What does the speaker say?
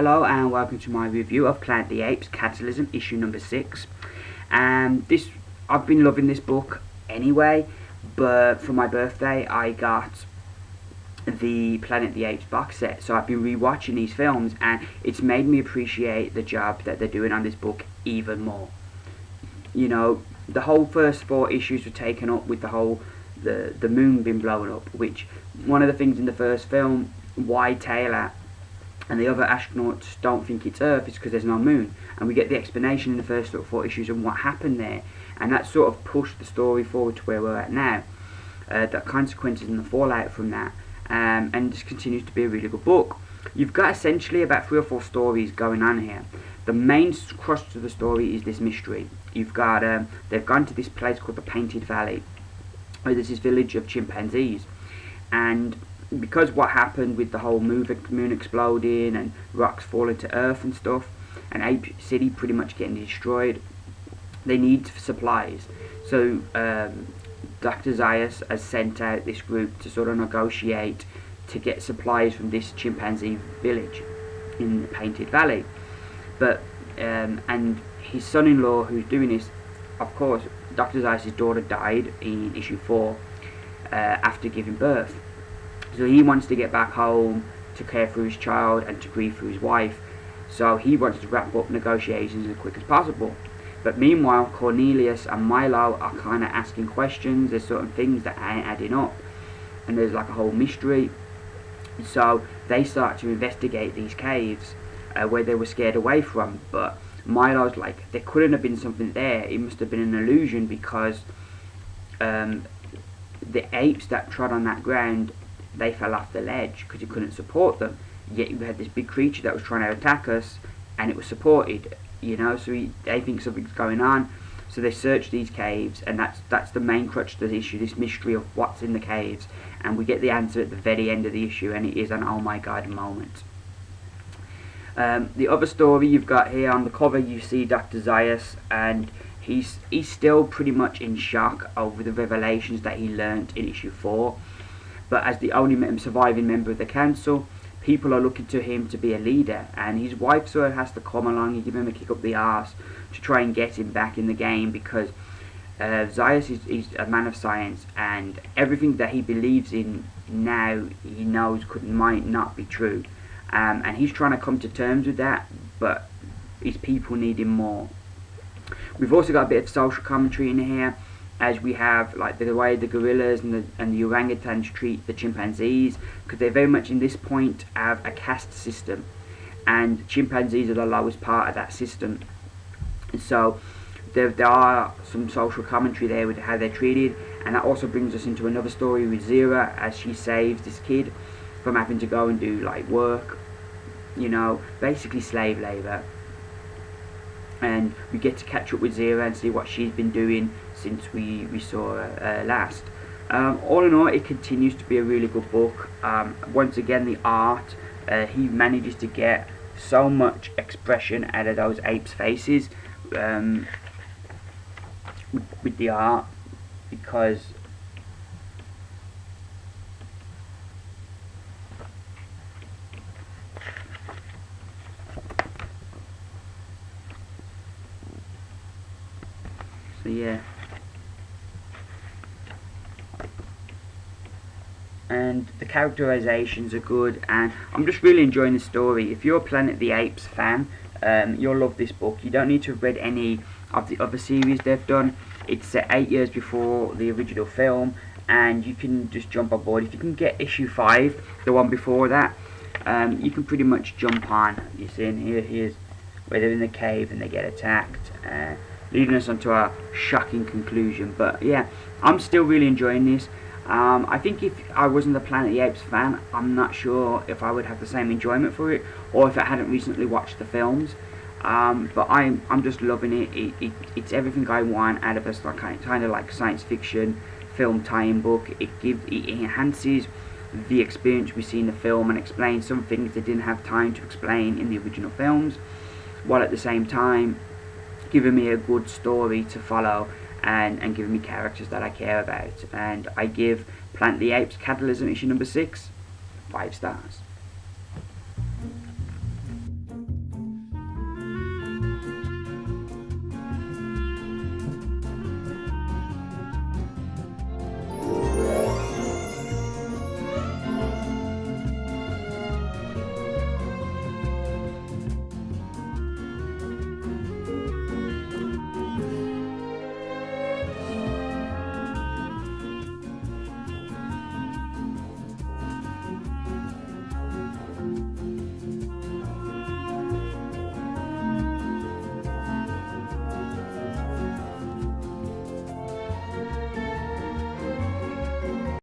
Hello and welcome to my review of Planet of the Apes Cataclysm issue number 6. I've been loving this book anyway, but for my birthday I got the Planet of the Apes box set, so I've been rewatching these films and it's made me appreciate the job that they're doing on this book even more. You know, the whole first 4 issues were taken up with the moon being blown up, which one of the things in the first film, why Taylor and the other astronauts don't think it's Earth, is because there's no moon, and we get the explanation in the first 4 issues on what happened there, and that sort of pushed the story forward to where we're at now. The consequences and the fallout from that, and this continues to be a really good book. You've got essentially about 3 or 4 stories going on here. The main crux of the story is this mystery. You've got they've gone to this place called the Painted Valley, where there's this village of chimpanzees, and because what happened with the whole moon exploding and rocks falling to Earth and stuff, and Ape City pretty much getting destroyed, they need supplies. So Dr. Zaius has sent out this group to sort of negotiate to get supplies from this chimpanzee village in the Painted Valley. But and his son-in-law who's doing this, of course, Dr. Zaius' daughter died in issue 4 after giving birth. So he wants to get back home to care for his child and to grieve for his wife. So he wants to wrap up negotiations as quick as possible. But meanwhile, Cornelius and Milo are kind of asking questions. There's certain things that ain't adding up, and there's like a whole mystery. So they start to investigate these caves where they were scared away from. But Milo's like, there couldn't have been something there. It must have been an illusion, because the apes that trod on that ground, they fell off the ledge because it couldn't support them. Yet you had this big creature that was trying to attack us, and it was supported. You know, so they think something's going on. So they search these caves, and that's the main crutch to the issue, this mystery of what's in the caves. And we get the answer at the very end of the issue, and it is an oh my god moment. The other story you've got here on the cover, you see Dr. Zaius, and he's still pretty much in shock over the revelations that he learnt in issue 4. But as the only surviving member of the council, people are looking to him to be a leader, and his wife sort of has to come along and give him a kick up the arse to try and get him back in the game, because Zaius is a man of science, and everything that he believes in now he knows might not be true, and he's trying to come to terms with that, but his people need him more. We've also got a bit of social commentary in here, as we have like the way the gorillas and the orangutans treat the chimpanzees, because they very much in this point have a caste system, and chimpanzees are the lowest part of that system. And so there are some social commentary there with how they're treated, and that also brings us into another story with Zira, as she saves this kid from having to go and do like work, you know, basically slave labour. And we get to catch up with Zira and see what she's been doing since we saw her last. All in all, it continues to be a really good book. Once again, the art, he manages to get so much expression out of those apes' faces with the art, because so yeah. And the characterizations are good, and I'm just really enjoying the story. If you're a Planet of the Apes fan, you'll love this book. You don't need to have read any of the other series they've done. It's set 8 years before the original film, and you can just jump on board. If you can get issue 5, the one before that, you can pretty much jump on. You see in here's where they're in the cave and they get attacked, leading us onto a shocking conclusion. But yeah, I'm still really enjoying this. I think if I wasn't a Planet of the Apes fan, I'm not sure if I would have the same enjoyment for it, or if I hadn't recently watched the films. But I'm just loving it. It's everything I want out of a kind of like science fiction film tie-in book. It enhances the experience we see in the film and explains some things they didn't have time to explain in the original films, while at the same time giving me a good story to follow, and giving me characters that I care about. And I give Planet of the Apes Cataclysm issue number 6 5 stars.